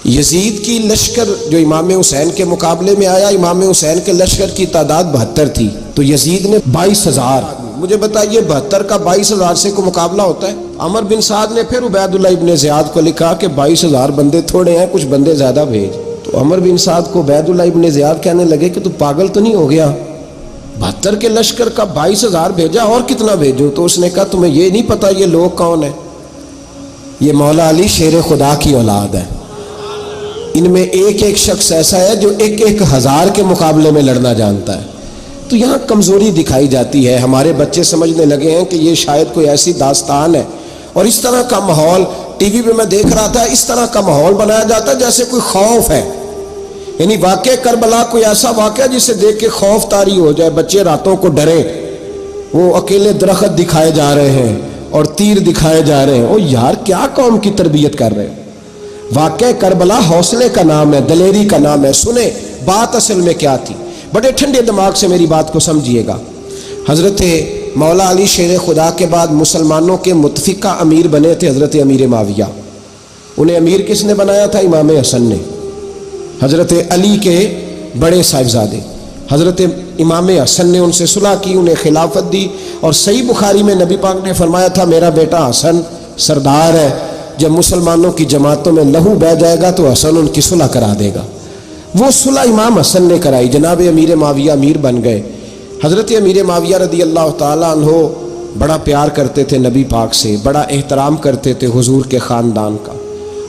یزید کی لشکر جو امام حسین کے مقابلے میں آیا، امام حسین کے لشکر کی تعداد 72 تھی، تو یزید نے 22,000، مجھے بتائیے 72 کا 22,000 سے کوئی مقابلہ ہوتا ہے؟ عمر بن سعد نے پھر عبید اللہ ابن زیاد کو لکھا کہ 22,000 بندے تھوڑے ہیں، کچھ بندے زیادہ بھیج۔ تو عمر بن سعد کو عبید اللہ ابن زیاد کہنے لگے کہ تو پاگل تو نہیں ہو گیا، 72 کے لشکر کا 22,000 بھیجا، اور کتنا بھیجو؟ تو اس نے کہا تمہیں یہ نہیں پتا یہ لوگ کون ہیں؟ یہ مولا علی شیر خدا کی اولاد ہے، ان میں ایک ایک شخص ایسا ہے جو 1,000 کے مقابلے میں لڑنا جانتا ہے۔ تو یہاں کمزوری دکھائی جاتی ہے، ہمارے بچے سمجھنے لگے ہیں کہ یہ شاید کوئی ایسی داستان ہے، اور اس طرح کا ماحول ٹی وی پہ میں دیکھ رہا تھا، اس طرح کا ماحول بنایا جاتا ہے جیسے کوئی خوف ہے، یعنی واقع کربلا کوئی ایسا واقعہ جسے دیکھ کے خوف طاری ہو جائے، بچے راتوں کو ڈرے، وہ اکیلے درخت دکھائے جا رہے ہیں اور تیر دکھائے جا رہے ہیں۔ او یار کیا قوم کی تربیت کر رہے ہیں؟ واقع کربلا حوصلے کا نام ہے، دلیری کا نام ہے۔ سنیں بات اصل میں کیا تھی، بڑے ٹھنڈے دماغ سے میری بات کو سمجھیے گا۔ حضرت مولا علی شیر خدا کے بعد مسلمانوں کے متفقہ امیر بنے تھے حضرت امیر معاویہ۔ انہیں امیر کس نے بنایا تھا؟ امام حسن نے، حضرت علی کے بڑے صاحبزادے۔ حضرت امام حسن نے ان سے صلح کی، انہیں خلافت دی، اور صحیح بخاری میں نبی پاک نے فرمایا تھا میرا بیٹا حسن سردار ہے، جب مسلمانوں کی جماعتوں میں لہو بہہ جائے گا تو حسن ان کی صلح کرا دے گا۔ وہ صلح امام حسن نے کرائی، جناب امیر معاویہ امیر بن گئے۔ حضرت امیر معاویہ رضی اللہ تعالیٰ عنہ بڑا پیار کرتے تھے نبی پاک سے، بڑا احترام کرتے تھے حضور کے خاندان کا۔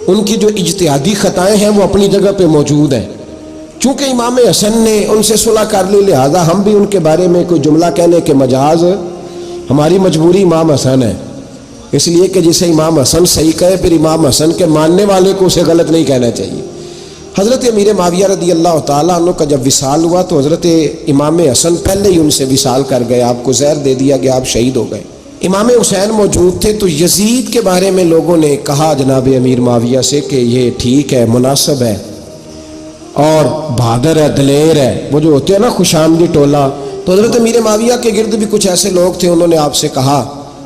ان کی جو اجتہادی خطائیں ہیں وہ اپنی جگہ پہ موجود ہیں، چونکہ امام حسن نے ان سے صلح کر لی، لہذا ہم بھی ان کے بارے میں کوئی جملہ کہنے کے مجاز، ہماری مجبوری امام حسن ہے، اس لیے کہ جسے امام حسن صحیح کہے پھر امام حسن کے ماننے والے کو اسے غلط نہیں کہنا چاہیے۔ حضرت امیر معاویہ رضی اللہ تعالیٰ عنہ کا جب وصال ہوا تو حضرت امام حسن پہلے ہی ان سے وصال کر گئے، آپ کو زہر دے دیا گیا، آپ شہید ہو گئے۔ امام حسین موجود تھے، تو یزید کے بارے میں لوگوں نے کہا جناب امیر معاویہ سے کہ یہ ٹھیک ہے، مناسب ہے، اور بہادر ہے، دلیر ہے، وہ جو ہوتے ہیں نا خوش آمدی ٹولہ۔ تو حضرت امیر معاویہ کے گرد بھی کچھ ایسے لوگ تھے، انہوں نے آپ سے کہا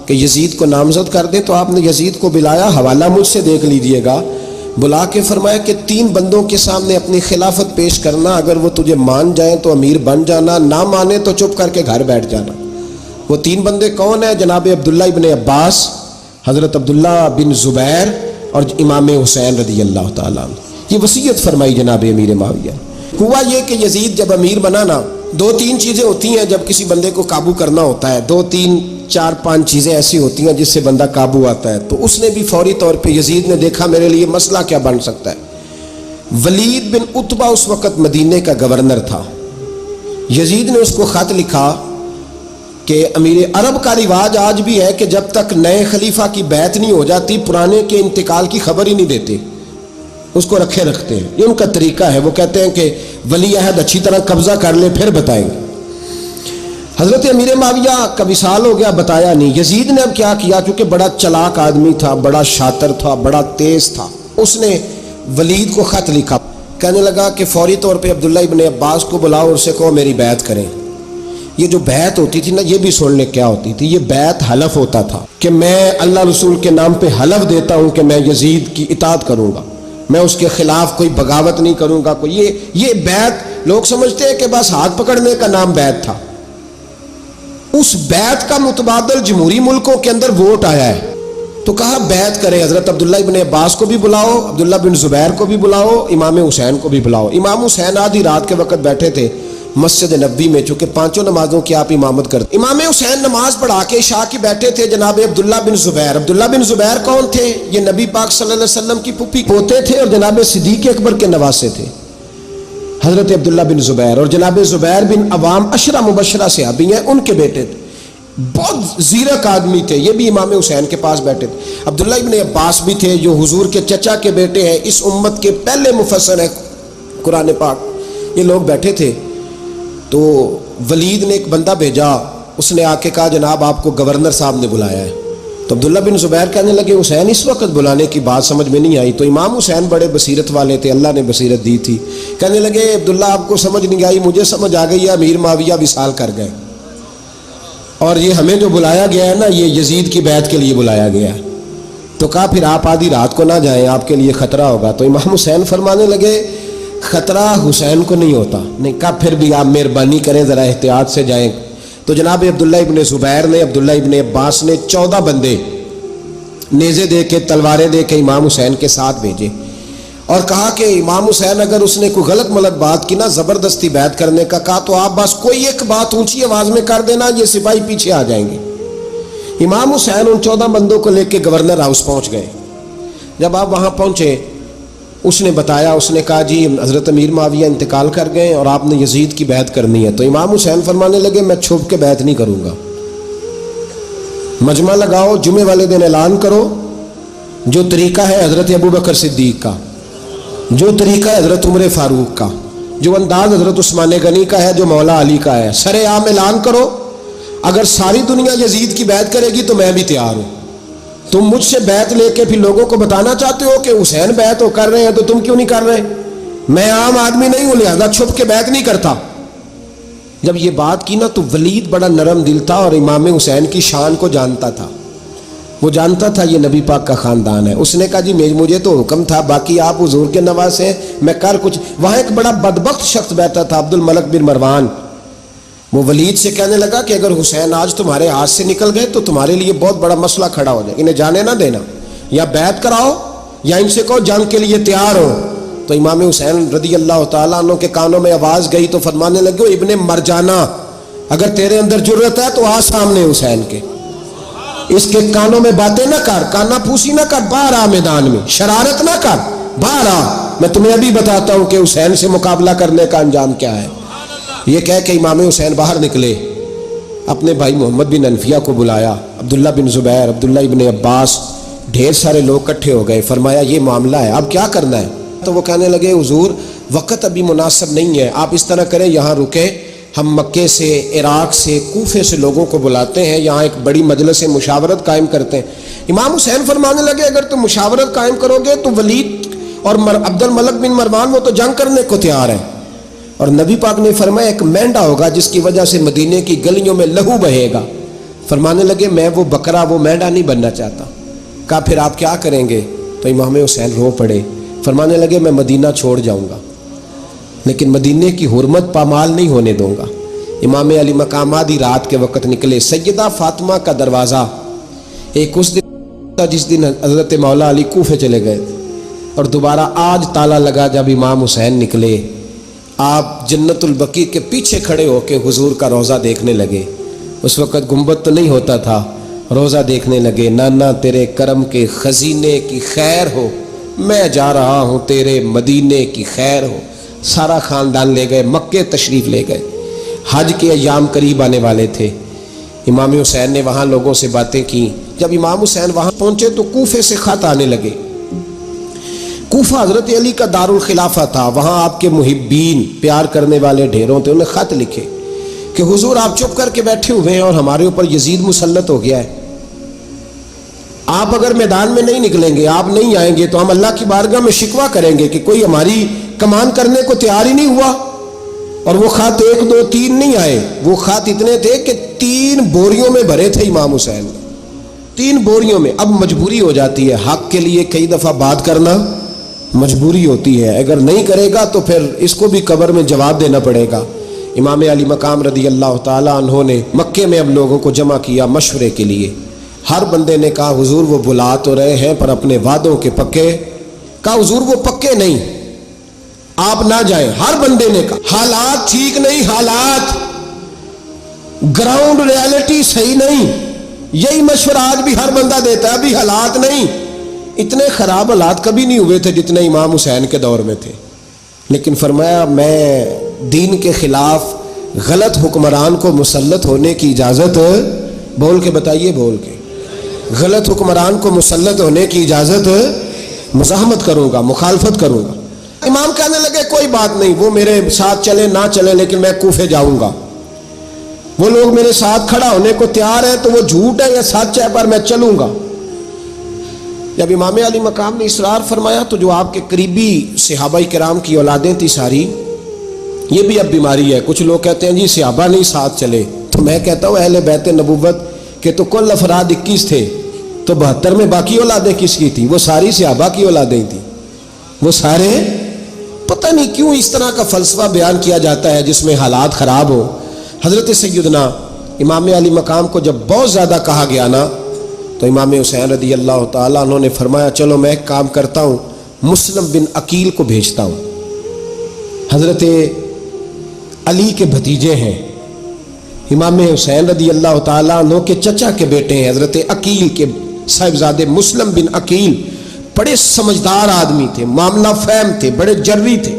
کہ یزید کو نامزد کر دے، تو آپ نے یزید کو بلایا، حوالہ مجھ سے دیکھ لیجئے گا، بلا کے فرمایا کہ 3 بندوں کے سامنے اپنی خلافت پیش کرنا، اگر وہ تجھے مان جائیں تو امیر بن جانا، نہ مانے تو چپ کر کے گھر بیٹھ جانا۔ وہ 3 بندے کون ہیں؟ جناب عبداللہ ابن عباس، حضرت عبداللہ بن زبیر، اور امام حسین رضی اللہ تعالیٰ عنہ۔ یہ وصیت فرمائی جناب امیر معاویہ۔ ہوا یہ کہ یزید جب امیر بنا نا، 2-3 چیزیں ہوتی ہیں جب کسی بندے کو قابو کرنا ہوتا ہے، 2-3 4-5 چیزیں ایسی ہوتی ہیں جس سے بندہ قابو آتا ہے۔ تو اس نے بھی فوری طور پہ، یزید نے دیکھا میرے لیے مسئلہ کیا بن سکتا ہے۔ ولید بن عتبہ اس وقت مدینے کا گورنر تھا، یزید نے اس کو خط لکھا کہ امیر عرب کا رواج آج بھی ہے کہ جب تک نئے خلیفہ کی بیعت نہیں ہو جاتی پرانے کے انتقال کی خبر ہی نہیں دیتے، اس کو رکھے رکھتے ہیں، یہ ان کا طریقہ ہے۔ وہ کہتے ہیں کہ ولی عہد اچھی طرح قبضہ کر لے پھر بتائیں گے۔ حضرت امیر معاویہ کا وصال ہو گیا، بتایا نہیں۔ یزید نے اب کیا کیا، کیونکہ بڑا چلاک آدمی تھا، بڑا شاطر تھا، بڑا تیز تھا، اس نے ولید کو خط لکھا، کہنے لگا کہ فوری طور پہ عبداللہ ابن عباس کو بلاؤ اور اسے کہو میری بیعت کریں۔ یہ جو بیعت ہوتی تھی نا، یہ بھی سن لے کیا ہوتی تھی، یہ بیعت حلف ہوتا تھا کہ میں اللہ رسول کے نام پہ حلف دیتا ہوں کہ میں یزید کی اطاعت کروں گا، میں اس کے خلاف کوئی بغاوت نہیں کروں گا۔ کوئی یہ بیعت لوگ سمجھتے ہیں کہ بس ہاتھ پکڑنے کا نام بیعت تھا، اس بیعت کا متبادل جمہوری ملکوں کے اندر ووٹ آیا ہے۔ تو کہا بیعت کرے، حضرت عبداللہ ابن عباس کو بھی بلاؤ، عبداللہ بن زبیر کو بھی بلاؤ، امام حسین کو بھی بلاؤ۔ امام حسین آدھی رات کے وقت بیٹھے تھے مسجد نبوی میں، چونکہ 5 نمازوں کی آپ امامت کرتے۔ امام حسین نماز پڑھا کے عشاء کی بیٹھے تھے، جناب عبداللہ بن زبیر۔ عبداللہ بن زبیر کون تھے؟ یہ نبی پاک صلی اللہ علیہ وسلم کی پھوپھی پوتے تھے اور جناب صدیق اکبر کے نواسے تھے، حضرت عبداللہ بن زبیر۔ اور جناب زبیر بن عوام عشرہ مبشرہ صحابی ہیں، ان کے بیٹے تھے، بہت زیرک آدمی تھے، یہ بھی امام حسین کے پاس بیٹھے تھے۔ عبداللہ ابن عباس بھی تھے جو حضور کے چچا کے بیٹے ہیں، اس امت کے پہلے مفسر ہیں قرآن پاک۔ یہ لوگ بیٹھے تھے، تو ولید نے ایک بندہ بھیجا، اس نے آ کے کہا جناب آپ کو گورنر صاحب نے بلایا ہے۔ تو عبداللہ بن زبیر کہنے لگے حسین اس وقت بلانے کی بات سمجھ میں نہیں آئی۔ تو امام حسین بڑے بصیرت والے تھے، اللہ نے بصیرت دی تھی، کہنے لگے عبداللہ آپ کو سمجھ نہیں آئی، مجھے سمجھ آ گئی ہے، امیر معاویہ وصال کر گئے، اور یہ ہمیں جو بلایا گیا ہے نا، یہ یزید کی بیعت کے لیے بلایا گیا ہے۔ تو کہا پھر آپ آدھی رات کو نہ جائیں، آپ کے لیے خطرہ ہوگا۔ تو امام حسین فرمانے لگے خطرہ حسین کو نہیں ہوتا۔ نہیں، کہا پھر بھی آپ مہربانی کریں ذرا احتیاط سے جائیں۔ تو جناب عبداللہ ابن زبیر نے، عبداللہ ابن عباس نے 14 بندے نیزے دے کے، تلواریں دے کے امام حسین کے ساتھ بھیجے اور کہا کہ امام حسین اگر اس نے کوئی غلط ملت بات کی نا، زبردستی بیعت کرنے کا کہا، تو آپ بس کوئی ایک بات اونچی آواز میں کر دینا، یہ سپاہی پیچھے آ جائیں گے۔ امام حسین ان 14 بندوں کو لے کے گورنر ہاؤس پہنچ گئے۔ جب آپ وہاں پہنچے، اس نے بتایا، اس نے کہا جی حضرت امیر معاویہ انتقال کر گئے اور آپ نے یزید کی بیعت کرنی ہے۔ تو امام حسین فرمانے لگے میں چھپ کے بیعت نہیں کروں گا، مجمع لگاؤ، جمعے والے دن اعلان کرو، جو طریقہ ہے حضرت ابوبکر صدیق کا، جو طریقہ ہے حضرت عمر فاروق کا، جو انداز حضرت عثمان غنی کا ہے، جو مولا علی کا ہے، سر عام اعلان کرو، اگر ساری دنیا یزید کی بیعت کرے گی تو میں بھی تیار ہوں۔ تم مجھ سے بیعت لے کے پھر لوگوں کو بتانا چاہتے ہو کہ حسین بیعت ہو کر رہے ہیں تو تم کیوں نہیں کر رہے؟ میں عام آدمی نہیں ہوں، لہذا چھپ کے بیعت نہیں کرتا۔ جب یہ بات کی نا تو ولید بڑا نرم دل تھا اور امام حسین کی شان کو جانتا تھا، وہ جانتا تھا یہ نبی پاک کا خاندان ہے۔ اس نے کہا جی مجھے تو حکم تھا، باقی آپ حضور کے نواز ہیں، میں کر کچھ۔ وہاں ایک بڑا بدبخت شخص بیٹھا تھا، عبد الملک بن مروان، وہ ولید سے کہنے لگا کہ اگر حسین آج تمہارے ہاتھ سے نکل گئے تو تمہارے لیے بہت بڑا مسئلہ کھڑا ہو جائے، انہیں جانے نہ دینا، یا بیعت کراؤ یا ان سے کہو جنگ کے لیے تیار ہو۔ تو امام حسین رضی اللہ تعالیٰ عنہ کے کانوں میں آواز گئی تو فرمانے لگے ابن مرجانہ، اگر تیرے اندر جرت ہے تو آ سامنے حسین کے، اس کے کانوں میں باتیں نہ کر، کانا پھوسی نہ کر، باہر آ میدان میں، شرارت نہ کر، باہر آ، میں تمہیں ابھی بتاتا ہوں کہ حسین سے مقابلہ کرنے کا انجام کیا ہے۔ یہ کہہ کہ امام حسین باہر نکلے، اپنے بھائی محمد بن انفیہ کو بلایا، عبداللہ بن زبیر، عبداللہ ابن عباس، ڈھیر سارے لوگ اکٹھے ہو گئے۔ فرمایا یہ معاملہ ہے، اب کیا کرنا ہے؟ تو وہ کہنے لگے حضور وقت ابھی مناسب نہیں ہے، آپ اس طرح کریں یہاں رکے، ہم مکے سے، عراق سے، کوفے سے لوگوں کو بلاتے ہیں، یہاں ایک بڑی مجلس مشاورت قائم کرتے ہیں۔ امام حسین فرمانے لگے اگر تم مشاورت قائم کرو گے تو ولید اور عبد الملک بن مروان وہ تو جنگ کرنے کو تیار ہیں، اور نبی پاک نے فرمایا ایک مینڈا ہوگا جس کی وجہ سے مدینے کی گلیوں میں لہو بہے گا۔ فرمانے لگے میں وہ بکرا، وہ مینڈا نہیں بننا چاہتا۔ کہا پھر آپ کیا کریں گے؟ تو امام حسین رو پڑے، فرمانے لگے میں مدینہ چھوڑ جاؤں گا لیکن مدینے کی حرمت پامال نہیں ہونے دوں گا۔ امام علی مقام آدھی رات کے وقت نکلے، سیدہ فاطمہ کا دروازہ ایک اس دن تھا جس دن حضرت مولا علی کوفے چلے گئے تھے، اور دوبارہ آج تالا لگا جب امام حسین نکلے۔ آپ جنت البقیع کے پیچھے کھڑے ہو کے حضور کا روضہ دیکھنے لگے، اس وقت گنبد تو نہیں ہوتا تھا، روضہ دیکھنے لگے۔ نانا تیرے کرم کے خزینے کی خیر ہو، میں جا رہا ہوں تیرے مدینے کی خیر ہو۔ سارا خاندان لے گئے، مکے تشریف لے گئے، حج کے ایام قریب آنے والے تھے۔ امام حسین نے وہاں لوگوں سے باتیں کی۔ جب امام حسین وہاں پہنچے تو کوفے سے خط آنے لگے۔ کوفہ حضرت علی کا دارالخلافہ تھا، وہاں آپ کے محبین، پیار کرنے والے ڈھیروں تھے، انہیں خط لکھے کہ حضور آپ چپ کر کے بیٹھے ہوئے ہیں اور ہمارے اوپر یزید مسلط ہو گیا ہے، آپ اگر میدان میں نہیں نکلیں گے، آپ نہیں آئیں گے تو ہم اللہ کی بارگاہ میں شکوہ کریں گے کہ کوئی ہماری کمان کرنے کو تیار ہی نہیں ہوا۔ اور وہ خط 1 2 3 نہیں آئے، وہ خط اتنے تھے کہ 3 بوریوں میں بھرے تھے امام حسین، 3 بوریوں میں۔ اب مجبوری ہو جاتی ہے، حق کے لیے کئی دفعہ بات کرنا مجبوری ہوتی ہے، اگر نہیں کرے گا تو پھر اس کو بھی قبر میں جواب دینا پڑے گا۔ امام علی مقام رضی اللہ تعالیٰ عنہ نے مکے میں اب لوگوں کو جمع کیا مشورے کے لیے۔ ہر بندے نے کہا حضور وہ بلا تو رہے ہیں پر اپنے وعدوں کے پکے۔ کہا حضور وہ پکے نہیں، آپ نہ جائیں۔ ہر بندے نے کہا حالات ٹھیک نہیں، حالات گراؤنڈ ریالٹی صحیح نہیں، یہی مشورہ آج بھی ہر بندہ دیتا ہے، ابھی حالات نہیں۔ اتنے خراب حالات کبھی نہیں ہوئے تھے جتنے امام حسین کے دور میں تھے، لیکن فرمایا میں دین کے خلاف غلط حکمران کو مسلط ہونے کی اجازت، بول کے بتائیے، بول کے، غلط حکمران کو مسلط ہونے کی اجازت مزاحمت کروں گا، مخالفت کروں گا۔ امام کہنے لگے کوئی بات نہیں، وہ میرے ساتھ چلے نہ چلے لیکن میں کوفے جاؤں گا، وہ لوگ میرے ساتھ کھڑا ہونے کو تیار ہے تو وہ جھوٹ ہے یا سچ ہے پر میں چلوں گا۔ جب امام علی مقام نے اصرار فرمایا تو جو آپ کے قریبی صحابہ کرام کی اولادیں تھی ساری، یہ بھی اب بیماری ہے، کچھ لوگ کہتے ہیں جی صحابہ نہیں ساتھ چلے، تو میں کہتا ہوں اہل بیت نبوت کے تو کل افراد 21 تھے، تو 72 میں باقی اولادیں کس کی تھی؟ وہ ساری صحابہ کی اولادیں تھیں، وہ سارے. پتہ نہیں کیوں اس طرح کا فلسفہ بیان کیا جاتا ہے جس میں حالات خراب ہو. حضرت سیدنا امام علی مقام کو جب بہت زیادہ کہا گیا نا تو امام حسین رضی اللہ تعالیٰ انہوں نے فرمایا چلو میں ایک کام کرتا ہوں، مسلم بن عقیل کو بھیجتا ہوں. حضرت علی کے بھتیجے ہیں، امام حسین رضی اللہ تعالیٰ عنہ کے چچا کے بیٹے ہیں، حضرت عقیل کے صاحبزادے مسلم بن عقیل. بڑے سمجھدار آدمی تھے، معاملہ فہم تھے، بڑے جری تھے.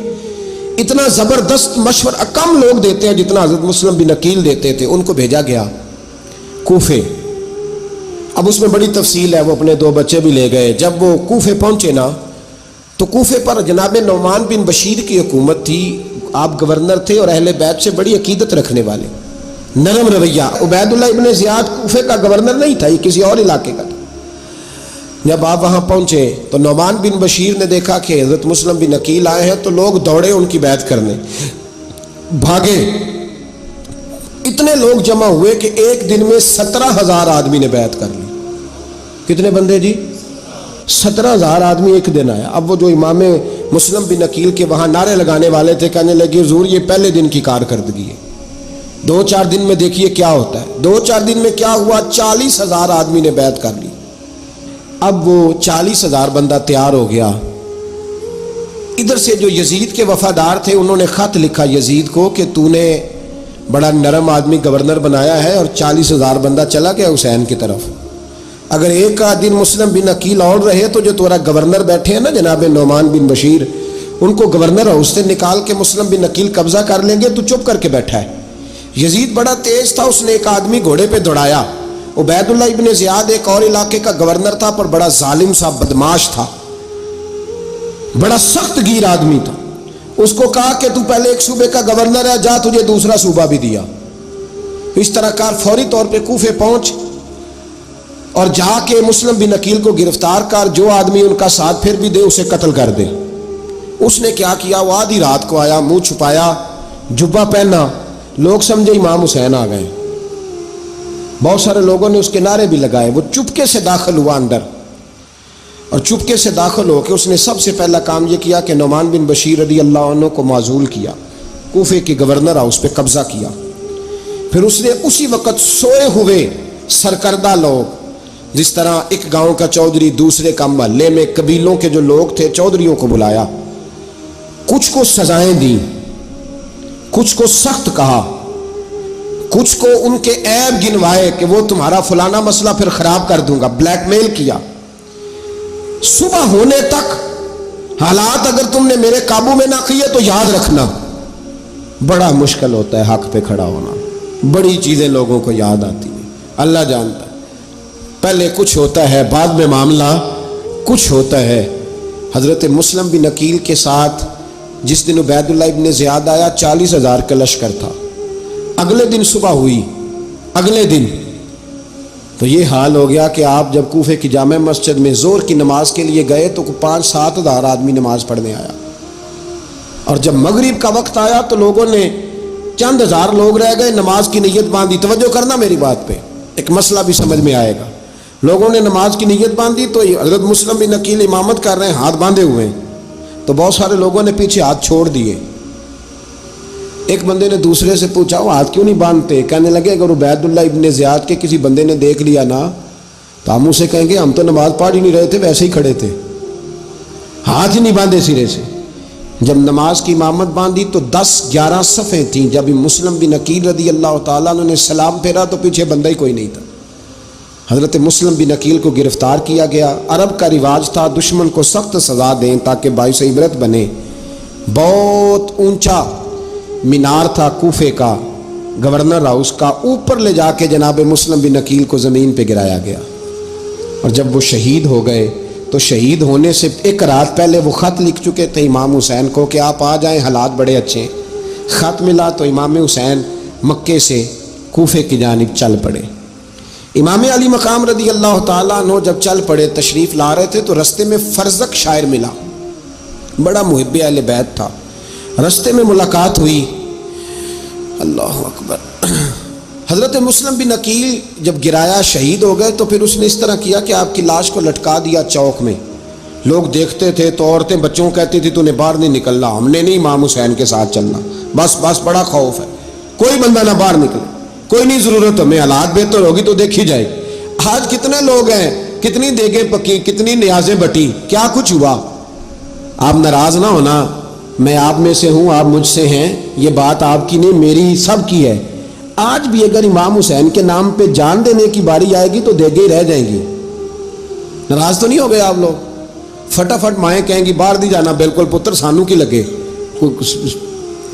اتنا زبردست مشورہ کم لوگ دیتے ہیں جتنا حضرت مسلم بن عقیل دیتے تھے. ان کو بھیجا گیا کوفے. اب اس میں بڑی تفصیل ہے، وہ اپنے 2 بچے بھی لے گئے. جب وہ کوفے پہنچے نا تو کوفے پر جناب نعمان بن بشیر کی حکومت تھی. آپ گورنر تھے اور اہل بیت سے بڑی عقیدت رکھنے والے، نرم رویہ. عبید اللہ ابن زیاد کوفے کا گورنر نہیں تھا، یہ کسی اور علاقے کا تھا. جب آپ وہاں پہنچے تو نعمان بن بشیر نے دیکھا کہ حضرت مسلم بن عقیل آئے ہیں تو لوگ دوڑے ان کی بیعت کرنے، بھاگے. اتنے لوگ جمع ہوئے کہ ایک دن میں 17,000 آدمی نے بیعت کر لی. کتنے بندے جی؟ 17,000 آدمی ایک دن آیا. اب وہ جو امام مسلم بن عقیل کے وہاں نعرے لگانے والے تھے کہنے لگے حضور یہ پہلے دن کی کارکردگی ہے، 2-4 دن میں دیکھیے کیا ہوتا ہے. 2-4 دن میں کیا ہوا؟ 40,000 آدمی نے بیعت کر لی. اب وہ 40,000 بندہ تیار ہو گیا. ادھر سے جو یزید کے وفادار تھے انہوں نے خط لکھا یزید کو کہ تو نے بڑا نرم آدمی گورنر بنایا ہے اور 40,000 بندہ چلا گیا حسین کی طرف. اگر ایک دن مسلم بن عقیل اور رہے تو جو تمہارا گورنر بیٹھے ہیں نا جناب نعمان بن بشیر، ان کو گورنر ہاؤس سے نکال کے مسلم بن عقیل قبضہ کر لیں گے. تو چپ کر کے بیٹھا ہے. یزید بڑا تیز تھا، اس نے ایک آدمی گھوڑے پہ دوڑایا. عبید اللہ ابن زیاد ایک اور علاقے کا گورنر تھا پر بڑا ظالم سا بدماش تھا، بڑا سخت گیر آدمی تھا. اس کو کہا کہ تو پہلے ایک صوبے کا گورنر ہے، جا تجھے دوسرا صوبہ بھی دیا. اس طرح کار فوری طور پہ کوفے پہنچ اور جا کے مسلم بن عقیل کو گرفتار کر، جو آدمی ان کا ساتھ پھر بھی دے اسے قتل کر دے. اس نے کیا کیا؟ وہ آدھی رات کو آیا، منہ چھپایا، جبہ پہنا. لوگ سمجھے امام حسین آ گئے. بہت سارے لوگوں نے اس کے نعرے بھی لگائے. وہ چپکے سے داخل ہوا اندر اور چپکے سے داخل ہو کے اس نے سب سے پہلا کام یہ کیا کہ نعمان بن بشیر رضی اللہ عنہ کو معزول کیا، کوفے کے گورنر ہاؤس پہ قبضہ کیا. پھر اس نے اسی وقت سوئے ہوئے سرکردہ لوگ، جس طرح ایک گاؤں کا چودھری دوسرے کا محلے میں قبیلوں کے جو لوگ تھے چودھریوں کو بلایا، کچھ کو سزائیں دیں، کچھ کو سخت کہا، کچھ کو ان کے عیب گنوائے کہ وہ تمہارا فلانا مسئلہ پھر خراب کر دوں گا، بلیک میل کیا. صبح ہونے تک حالات اگر تم نے میرے قابو میں نہ کیے تو یاد رکھنا بڑا مشکل ہوتا ہے حق پہ کھڑا ہونا. بڑی چیزیں لوگوں کو یاد آتی ہیں، اللہ جانتا ہے. پہلے کچھ ہوتا ہے، بعد میں معاملہ کچھ ہوتا ہے. حضرت مسلم بن عقیل کے ساتھ جس دن عبید اللہ ابن زیاد آیا 40,000 کا لشکر تھا. اگلے دن صبح ہوئی، اگلے دن تو یہ حال ہو گیا کہ آپ جب کوفے کی جامع مسجد میں زور کی نماز کے لیے گئے تو 5-7 ہزار آدمی نماز پڑھنے آیا. اور جب مغرب کا وقت آیا تو لوگوں نے چند ہزار لوگ رہ گئے، نماز کی نیت باندھی. توجہ کرنا میری بات پہ، ایک مسئلہ بھی سمجھ میں آئے گا. لوگوں نے نماز کی نیت باندھی تو حضرت مسلم بن عقیل امامت کر رہے ہیں، ہاتھ باندھے ہوئے ہیں. تو بہت سارے لوگوں نے پیچھے ہاتھ چھوڑ دیے. ایک بندے نے دوسرے سے پوچھا وہ ہاتھ کیوں نہیں باندھتے؟ کہنے لگے اگر عبید اللہ ابن زیاد کے کسی بندے نے دیکھ لیا نا تو ہم اسے کہیں گے ہم تو نماز پڑھ ہی نہیں رہے تھے، ویسے ہی کھڑے تھے، ہاتھ ہی نہیں باندھے سرے سے. جب نماز کی امامت باندھی تو 10-11 صفیں تھیں. جب مسلم بن عقیل رضی اللہ تعالیٰ عنہ نے سلام پھیرا تو پیچھے بندہ ہی کوئی نہیں تھا. حضرت مسلم بن عقیل کو گرفتار کیا گیا. عرب کا رواج تھا دشمن کو سخت سزا دیں تاکہ باعث عبرت بنے. بہت اونچا مینار تھا کوفے کا گورنر ہاؤس کا، اوپر لے جا کے جناب مسلم بن عقیل کو زمین پہ گرایا گیا. اور جب وہ شہید ہو گئے تو شہید ہونے سے ایک رات پہلے وہ خط لکھ چکے تھے امام حسین کو کہ آپ آ جائیں، حالات بڑے اچھے ہیں. خط ملا تو امام حسین مکے سے کوفے کی جانب چل پڑے. امام علی مقام رضی اللہ تعالیٰ عنہ جب چل پڑے تشریف لا رہے تھے تو رستے میں فرزق شاعر ملا، بڑا محب اہل بیت تھا. رستے میں ملاقات ہوئی، اللہ اکبر. حضرت مسلم بن عقیل جب گرایا شہید ہو گئے تو پھر اس نے اس طرح کیا کہ آپ کی لاش کو لٹکا دیا چوک میں. لوگ دیکھتے تھے تو عورتیں بچوں کو کہتی تھی تو نے باہر نہیں نکلنا, ہم نے نہیں امام حسین کے ساتھ چلنا, بس بڑا خوف ہے, کوئی بندہ نہ باہر نکلے, کوئی نہیں ضرورت ہمیں, حالات بہتر ہوگی تو دیکھی جائے گی. آج کتنے لوگ ہیں, کتنی دیگیں پکی, کتنی نیازیں بٹی, کیا کچھ ہوا. آپ ناراض نہ ہونا, میں آپ میں سے ہوں, آپ مجھ سے ہیں, یہ بات آپ کی نہیں میری سب کی ہے. آج بھی اگر امام حسین کے نام پہ جان دینے کی باری آئے گی تو دیگیں ہی رہ جائیں گی. ناراض تو نہیں ہو گئے آپ لوگ؟ فٹافٹ مائیں کہیں گی باہر نہیں جانا, بالکل پتر سانو کی لگے,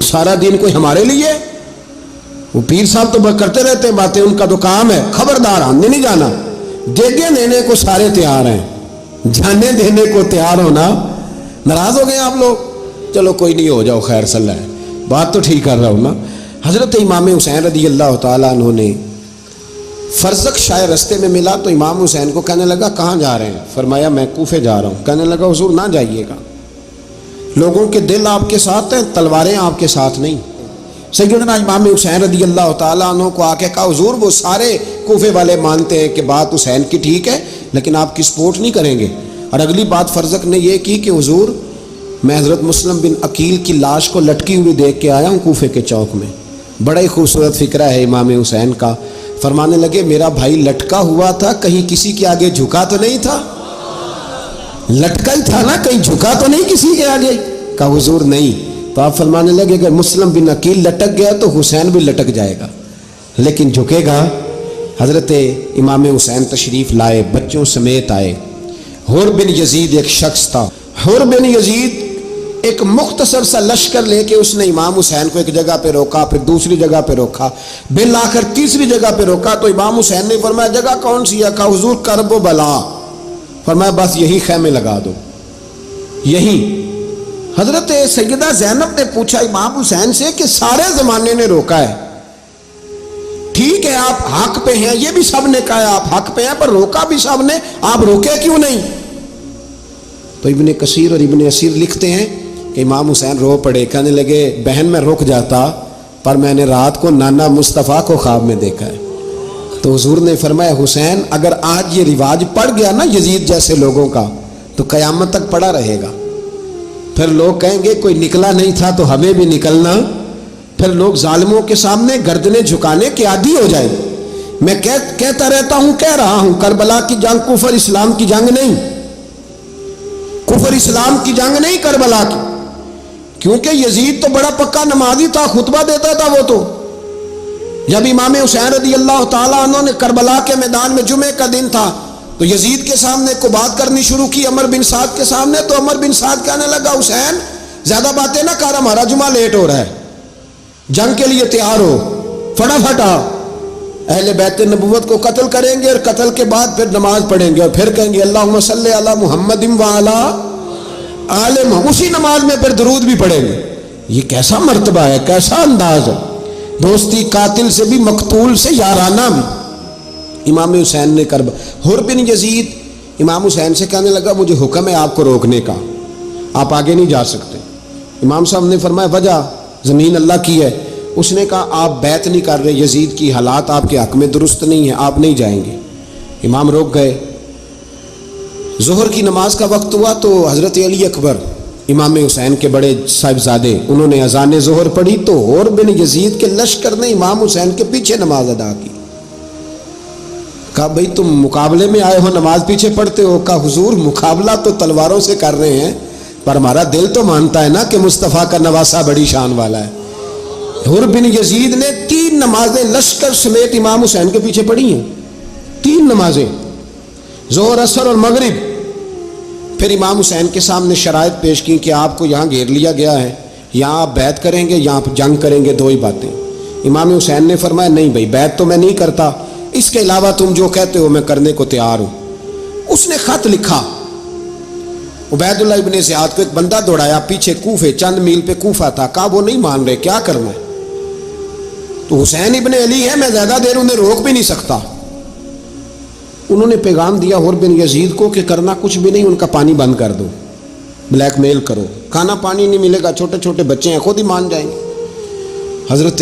سارا دن کوئی ہمارے لیے. وہ پیر صاحب تو کرتے رہتے ہیں باتیں, ان کا تو کام ہے, خبردار ہم نے نہیں جانا. دیگیں دینے کو سارے تیار ہیں, جانے دینے کو تیار ہونا. ناراض ہو گئے آپ لوگ؟ چلو کوئی نہیں, ہو جاؤ, خیر صلی اللہ ہے, بات تو ٹھیک کر رہا ہوں نا. حضرت امام حسین رضی اللہ تعالیٰ عنہ نے فرزق شاہ رستے میں ملا تو امام حسین کو کہنے لگا کہاں جا رہے ہیں؟ فرمایا میں کوفے جا رہا ہوں. کہنے لگا حضور نہ جائیے گا, لوگوں کے دل آپ کے ساتھ ہیں, تلواریں آپ کے ساتھ نہیں. سیدنا امام حسین رضی اللہ تعالیٰ عنہ کو آ کے کہا حضور وہ سارے کوفے والے مانتے ہیں کہ بات حسین کی ٹھیک ہے لیکن آپ کی سپورٹ نہیں کریں گے. اور اگلی بات فرزق نے یہ کی کہ حضور میں حضرت مسلم بن عقیل کی لاش کو لٹکی ہوئی دیکھ کے آیا ہوں کوفے کے چوک میں. بڑا ہی خوبصورت فکرہ ہے امام حسین کا. فرمانے لگے میرا بھائی لٹکا ہوا تھا, کہیں کسی کے آگے جھکا تو نہیں تھا؟ لٹکا ہی تھا نا, کہیں جھکا تو نہیں کسی کے آگے؟ کہا حضور نہیں. تو آپ فرمانے لگے اگر مسلم بن عقیل لٹک گیا تو حسین بھی لٹک جائے گا, لیکن جھکے گا. حضرت امام حسین تشریف لائے, بچوں سمیت آئے. حر بن یزید ایک شخص تھا. حر بن یزید ایک مختصر سا لشکر لے کے اس نے امام حسین کو ایک جگہ پہ روکا, پھر دوسری جگہ پہ روکا, بالآخر تیسری جگہ پہ روکا. تو امام حسین نے فرمایا جگہ کون سی ہے؟ کہا حضور کرب و بلا. فرمایا بس یہی خیمے لگا دو, یہی. حضرت سیدہ زینب نے پوچھا امام حسین سے کہ سارے زمانے نے روکا ہے, ٹھیک ہے آپ حق پہ ہیں, یہ بھی سب نے کہا ہے آپ حق پہ ہیں, پر روکا بھی سب نے, آپ روکے کیوں نہیں؟ تو ابن کثیر اور ابن اسیر لکھتے ہیں کہ امام حسین رو پڑے, کہنے لگے بہن میں رک جاتا پر میں نے رات کو نانا مصطفیٰ کو خواب میں دیکھا ہے. تو حضور نے فرمایا حسین اگر آج یہ رواج پڑ گیا نا یزید جیسے لوگوں کا تو قیامت تک پڑا رہے گا. پھر لوگ کہیں گے کوئی نکلا نہیں تھا تو ہمیں بھی نکلنا. پھر لوگ ظالموں کے سامنے گردنیں جھکانے کے عادی ہو جائیں. میں کہتا رہتا ہوں, کہہ رہا ہوں, کربلا کی جنگ کفر اسلام کی جنگ نہیں, کفر اسلام کی جنگ نہیں کربلا کی. کیونکہ یزید تو بڑا پکا نمازی تھا, خطبہ دیتا تھا. وہ تو جب امام حسین رضی اللہ تعالیٰ عنہ نے کربلا کے میدان میں جمعے کا دن تھا تو یزید کے سامنے کو بات کرنی شروع کی, عمر بن سعد کے سامنے. تو عمر بن سعد کہنے لگا حسین زیادہ باتیں نہ کر, ہمارا جمعہ لیٹ ہو رہا ہے, جنگ کے لیے تیار ہو, فٹافٹ آ. اہل بیت نبوت کو قتل کریں گے اور قتل کے بعد پھر نماز پڑھیں گے اور پھر کہیں گے اللہم صلی علی محمد وعلی آل محمد, اسی نماز میں پھر درود بھی پڑھیں گے. یہ کیسا مرتبہ ہے, کیسا انداز ہے. دوستی قاتل سے بھی مقتول سے یارانہ بھی. امام حسین نے حر بن یزید امام حسین سے کہنے لگا مجھے حکم ہے آپ کو روکنے کا, آپ آگے نہیں جا سکتے. امام صاحب نے فرمایا وجہ زمین اللہ کی ہے. اس نے کہا آپ بیعت نہیں کر رہے, یزید کی حالات آپ کے حق میں درست نہیں ہیں, آپ نہیں جائیں گے. امام روک گئے. ظہر کی نماز کا وقت ہوا تو حضرت علی اکبر امام حسین کے بڑے صاحبزادے انہوں نے اذان ظہر پڑھی تو حر بن یزید کے لشکر نے امام حسین کے پیچھے نماز ادا کی. کہا بھئی تم مقابلے میں آئے ہو, نماز پیچھے پڑھتے ہو؟ کہا حضور مقابلہ تو تلواروں سے کر رہے ہیں پر ہمارا دل تو مانتا ہے نا کہ مصطفیٰ کا نواسہ بڑی شان والا ہے. حر بن یزید نے 3 نمازیں لشکر سمیت امام حسین کے پیچھے پڑھی ہیں, 3 نمازیں, ظہر اثر اور مغرب. پھر امام حسین کے سامنے شرائط پیش کی کہ آپ کو یہاں گھیر لیا گیا ہے, یہاں آپ بیعت کریں گے, یہاں جنگ کریں گے, 2 ہی باتیں. امام حسین نے فرمایا نہیں بھائی بیعت تو میں نہیں کرتا, اس کے علاوہ تم جو کہتے ہو میں کرنے کو تیار ہوں. اس نے خط لکھا, عبید اللہ ابن زیاد کو ایک بندہ دوڑایا پیچھے, کوفے چند میل پہ کوفہ تھا. کہا وہ نہیں مان رہے, کیا کرنا ہے؟ تو حسین ابن علی ہے, میں زیادہ دیر انہیں روک بھی نہیں سکتا. انہوں نے پیغام دیا حر بن یزید کو کہ کرنا کچھ بھی نہیں, ان کا پانی بند کر دو, بلیک میل کرو, کھانا پانی نہیں ملے گا, چھوٹے چھوٹے بچے ہیں, خود ہی مان جائیں گے. حضرت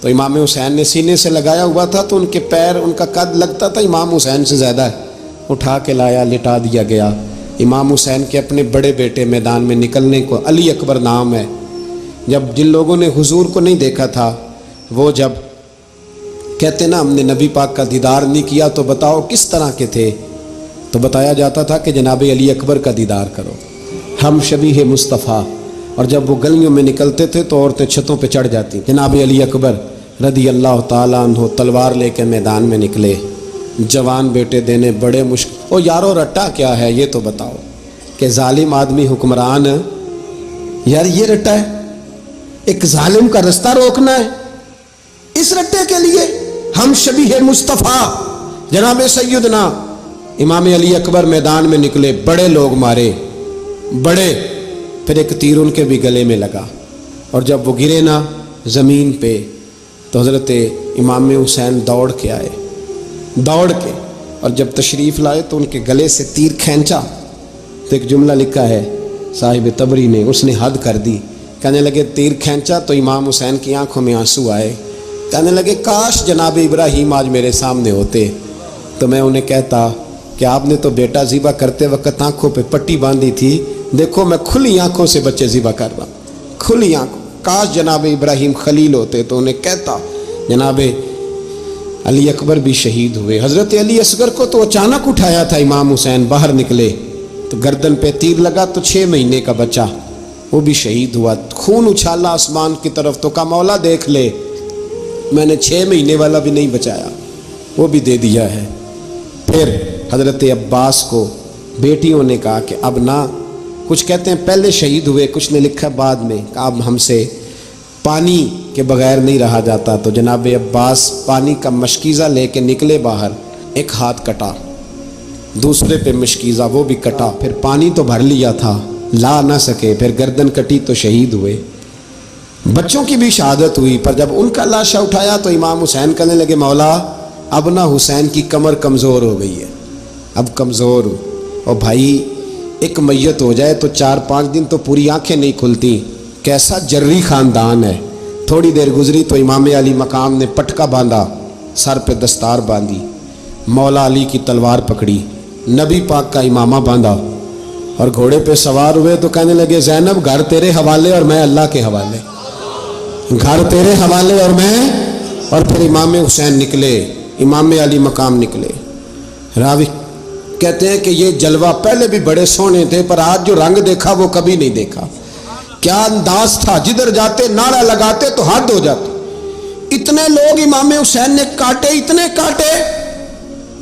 تو امام حسین نے سینے سے لگایا ہوا تھا تو ان کے پیر، ان کا قد لگتا تھا امام حسین سے زیادہ ہے، اٹھا کے لایا، لٹا دیا گیا۔ امام حسین کے اپنے بڑے بیٹے میدان میں نکلنے کو، علی اکبر نام ہے، جب جن لوگوں نے حضور کو نہیں دیکھا تھا وہ جب کہتے نا ہم نے نبی پاک کا دیدار نہیں کیا تو بتاؤ کس طرح کے تھے، تو بتایا جاتا تھا کہ جناب علی اکبر کا دیدار کرو، ہم شبیہ مصطفیٰ۔ اور جب وہ گلیوں میں نکلتے تھے تو عورتیں چھتوں پہ چڑھ جاتی۔ جناب علی اکبر رضی اللہ تعالیٰ عنہ تلوار لے کے میدان میں نکلے، جوان بیٹے دینے بڑے مشکل۔ او یارو رٹا کیا ہے یہ تو بتاؤ، کہ ظالم آدمی حکمران، یار یہ رٹا ہے، ایک ظالم کا رستہ روکنا ہے، اس رٹے کے لیے ہم شبیہ مصطفیٰ۔ جناب سیدنا امام علی اکبر میدان میں نکلے، بڑے لوگ مارے، بڑے، پھر ایک تیر ان کے بھی گلے میں لگا، اور جب وہ گرے نا زمین پہ تو حضرت امام حسین دوڑ کے آئے، دوڑ کے، اور جب تشریف لائے تو ان کے گلے سے تیر کھینچا تو ایک جملہ لکھا ہے صاحب تبری نے، اس نے حد کر دی، کہنے لگے تیر کھینچا تو امام حسین کی آنکھوں میں آنسو آئے، کہنے لگے کاش جناب ابراہیم آج میرے سامنے ہوتے تو میں انہیں کہتا کہ آپ نے تو بیٹا ذبح کرتے وقت آنکھوں پہ پٹی باندھی تھی، دیکھو میں کھلی آنکھوں سے بچے ذبح کر رہا ہوں، کھلی آنکھوں، کاش جناب ابراہیم خلیل ہوتے تو انہیں کہتا۔ جناب علی اکبر بھی شہید ہوئے۔ حضرت علی اصغر کو تو اچانک اٹھایا تھا امام حسین، باہر نکلے تو گردن پہ تیر لگا تو 6 مہینے کا بچہ وہ بھی شہید ہوا، خون اچھالا آسمان کی طرف تو کہا مولا دیکھ لے، میں نے 6 مہینے والا بھی نہیں بچایا، وہ بھی دے دیا ہے۔ پھر حضرت عباس کو بیٹیوں نے کہا کہ اب نہ، کچھ کہتے ہیں پہلے شہید ہوئے، کچھ نے لکھا بعد میں، کہ اب ہم سے پانی کے بغیر نہیں رہا جاتا، تو جناب عباس پانی کا مشکیزہ لے کے نکلے باہر، ایک ہاتھ کٹا، دوسرے پہ مشکیزہ وہ بھی کٹا، پھر پانی تو بھر لیا تھا لا نہ سکے، پھر گردن کٹی تو شہید ہوئے۔ بچوں کی بھی شہادت ہوئی، پر جب ان کا لاشا اٹھایا تو امام حسین کہنے لگے مولا اب نہ حسین کی کمر کمزور ہو گئی ہے، اب کمزور ہو، اور بھائی ایک میت ہو جائے تو 4-5 دن تو پوری آنکھیں نہیں کھلتی، کیسا جری خاندان ہے۔ تھوڑی دیر گزری تو امام علی مقام نے پٹکا باندھا، سر پہ دستار باندھی، مولا علی کی تلوار پکڑی، نبی پاک کا امامہ باندھا اور گھوڑے پہ سوار ہوئے تو کہنے لگے زینب گھر تیرے حوالے اور میں اللہ کے حوالے، گھر تیرے حوالے اور میں، اور پھر امام حسین نکلے، امام علی مقام نکلے۔ راوی کہتے ہیں کہ یہ جلوہ پہلے بھی بڑے سونے تھے پر آج جو رنگ دیکھا وہ کبھی نہیں دیکھا، کیا انداز تھا، جدھر جاتے نعرہ لگاتے تو حد ہو جاتے، اتنے لوگ امام حسین نے کاٹے، اتنے کاٹے،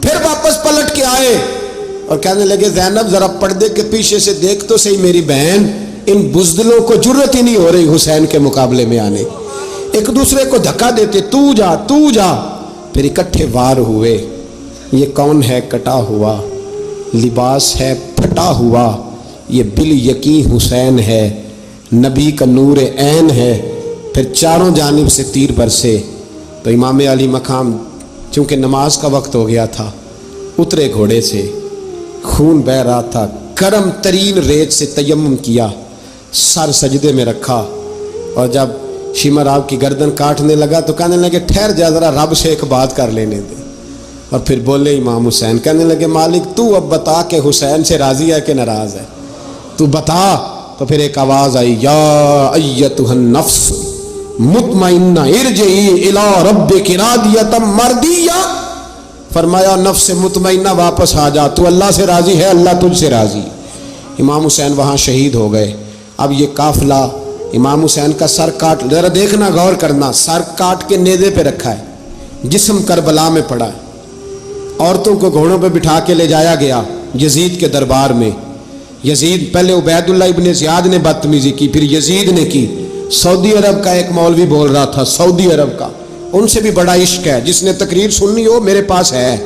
پھر واپس پلٹ کے آئے اور کہنے لگے زینب ذرا پردے کے پیچھے سے دیکھ تو صحیح میری بہن، ان بزدلوں کو جرت ہی نہیں ہو رہی حسین کے مقابلے میں آنے، ایک دوسرے کو دھکا دیتے، تو جا تو جا، پھر اکٹھے وار ہوئے۔ یہ کون ہے کٹا ہوا، لباس ہے پھٹا ہوا، یہ بال یقین حسین ہے، نبی کا نور عین ہے۔ پھر چاروں جانب سے تیر برسے تو امام علی مقام چونکہ نماز کا وقت ہو گیا تھا، اترے گھوڑے سے، خون بہہ رہا تھا، گرم ترین ریت سے تیمم کیا، سر سجدے میں رکھا، اور جب شمر آپ کی گردن کاٹنے لگا تو کہنے لگے ٹھہر جا ذرا رب سے ایک بات کر لینے دے، اور پھر بولے امام حسین، کہنے لگے مالک تو اب بتا کہ حسین سے راضی ہے کہ ناراض ہے، تو بتا۔ تو پھر ایک آواز آئی، یا ایتھا النفس مطمئنہ ارجعی الی ربک راضیۃ مرضیہ، فرمایا نفس مطمئنہ واپس آ جا، تو اللہ سے راضی ہے، اللہ تجھ سے راضی۔ امام حسین وہاں شہید ہو گئے۔ اب یہ قافلہ امام حسین کا سر کاٹ، ذرا دیکھنا غور کرنا، سر کاٹ کے نیزے پہ رکھا ہے، جسم کربلا میں پڑا ہے، عورتوں کو گھوڑوں پہ بٹھا کے لے جایا گیا یزید کے دربار میں۔ یزید پہلے عبید اللہ ابن زیاد نے بدتمیزی کی، پھر یزید نے کی۔ سعودی عرب کا ایک مولوی بول رہا تھا، سعودی عرب کا، ان سے بھی بڑا عشق ہے، جس نے تقریر سننی ہو میرے پاس ہے۔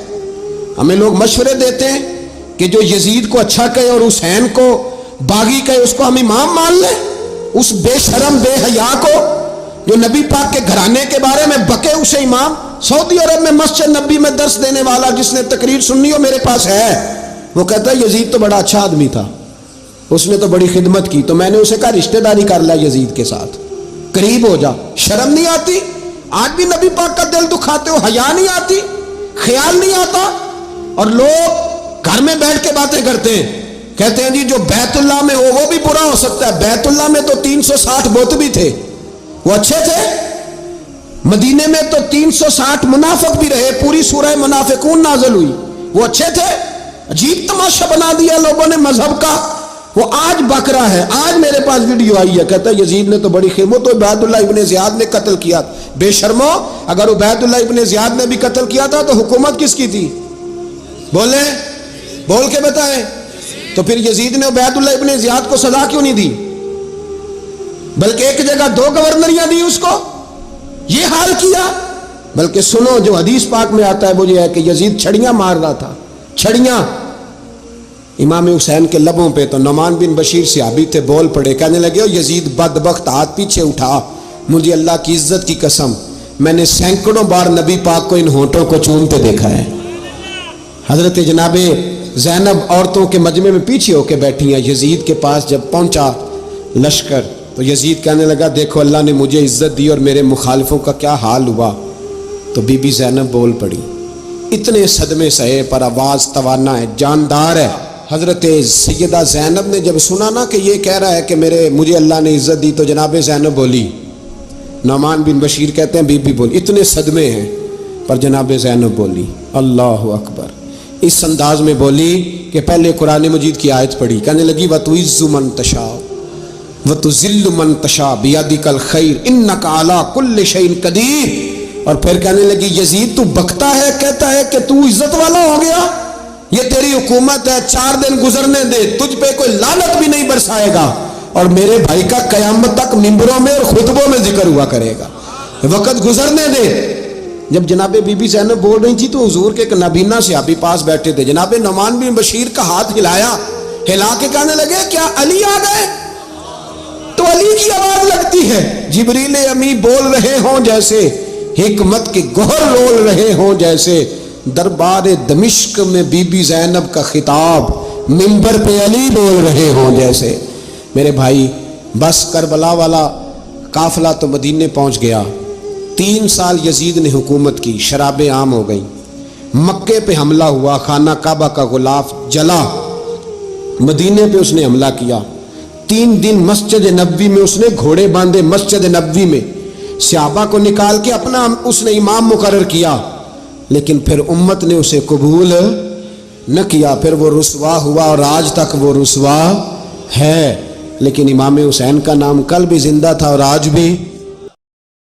ہمیں لوگ مشورے دیتے ہیں کہ جو یزید کو اچھا کہے اور حسین کو باغی کہے اس کو ہم امام مان لیں، اس بے شرم بے حیا کو جو نبی پاک کے گھرانے کے بارے میں بکے اسے امام۔ سعودی عرب میں مسجد نبی میں درس دینے والا جس نے تقریر سننی ہو میرے پاس ہے، وہ کہتا ہے یزید تو بڑا اچھا آدمی تھا، اس نے تو بڑی خدمت کی، تو میں نے اسے کہا رشتہ داری کر لیا یزید کے ساتھ، قریب ہو جا، شرم نہیں آتی؟ آج بھی نبی پاک کا دل دکھاتے ہو، حیا نہیں آتی، خیال نہیں آتا؟ اور لوگ گھر میں بیٹھ کے باتیں کرتے ہیں، کہتے ہیں جی جو بیت اللہ میں ہو وہ بھی برا ہو سکتا ہے۔ بیت اللہ میں تو 360 بت بھی تھے، وہ اچھے تھے۔ مدینے میں تو 360 منافق بھی رہے، پوری سورہ منافقون نازل ہوئی، وہ اچھے تھے۔ عجیب تماشا بنا دیا لوگوں نے مذہب کا۔ وہ آج بک رہا ہے، آج میرے پاس ویڈیو آئی ہے، کہتا ہے یزید نے تو بڑی خیر، وہ تو عبید اللہ ابن زیاد نے قتل کیا۔ بے شرمو، اگر عبید اللہ ابن زیاد نے بھی قتل کیا تھا تو حکومت کس کی تھی؟ بولیں، بول کے بتائیں۔ تو پھر یزید نے عبید اللہ ابن زیاد کو سزا کیوں نہیں دی، بلکہ ایک جگہ 2 گورنریاں دی اس کو، یہ حال کیا؟ بلکہ سنو جو حدیث پاک میں آتا ہے وہ یہ ہے کہ یزید چھڑیاں مار رہا تھا، چھڑیاں امام حسین کے لبوں پہ۔ تو نعمان بن بشیر صحابی تھے، بول پڑے، کہنے لگے یزید بدبخت، ہاتھ پیچھے اٹھا، مجھے اللہ کی عزت کی قسم میں نے سینکڑوں بار نبی پاک کو ان ہونٹوں کو چومتے دیکھا ہے۔ حضرت جناب زینب عورتوں کے مجمع میں پیچھے ہو کے بیٹھی ہیں، یزید کے پاس جب پہنچا لشکر تو یزید کہنے لگا دیکھو اللہ نے مجھے عزت دی اور میرے مخالفوں کا کیا حال ہوا۔ تو بی بی زینب بول پڑی، اتنے صدمے سہے پر آواز توانا ہے، جاندار ہے۔ حضرت سیدہ زینب نے جب سنا نا کہ یہ کہہ رہا ہے کہ مجھے اللہ نے عزت دی، تو جناب زینب بولی، نعمان بن بشیر کہتے ہیں بی بی بولی، اتنے صدمے ہیں پر جناب زینب بولی اللہ اکبر، اس انداز میں بولی کہ پہلے قرآن مجید کی آیت پڑھی، کہنے لگی وَتُعِزُّ مَن تَشَاءُ وَتُذِلُّ مَن تَشَاءُ بِيَدِكَ الْخَيْرُ إِنَّكَ عَلَىٰ كُلِّ شَيْءٍ قَدِيرٌ۔ اور پھر کہنے لگی یزید تو بکتا ہے، کہتا ہے کہ تو عزت والا ہو گیا، یہ تیری حکومت ہے، 4 دن گزرنے دے، تجھ پہ کوئی لعنت بھی نہیں برسائے گا، اور میرے بھائی کا قیامت تک ممبروں میں اور خطبوں میں ذکر ہوا کرے گا، وقت گزرنے دے۔ جب جناب بی بی زینب بول رہی تھی تو حضور کے ایک نابینا صحابی پاس بیٹھے تھے، جناب نعمان بن بشیر کا ہاتھ ہلایا، ہلا کے کہنے لگے کیا علی آ گئے؟ تو علی کی آواز لگتی ہے، جبریل امی بول رہے ہوں جیسے، حکمت کے گوہر رول رہے ہوں جیسے، دربار دمشق میں بی بی زینب کا خطاب، منبر پہ علی بول رہے ہوں جیسے۔ میرے بھائی بس کربلا والا قافلہ تو مدینے پہنچ گیا، 3 سال یزید نے حکومت کی، شرابیں عام ہو گئیں، مکے پہ حملہ ہوا، خانہ کعبہ کا غلاف جلا، مدینے پہ اس نے حملہ کیا، 3 دن مسجد نبوی میں اس نے گھوڑے باندھے، مسجد نبوی میں صحابہ کو نکال کے اپنا اس نے امام مقرر کیا، لیکن پھر امت نے اسے قبول نہ کیا، پھر وہ رسوا ہوا اور آج تک وہ رسوا ہے۔ لیکن امام حسین کا نام کل بھی زندہ تھا اور آج بھی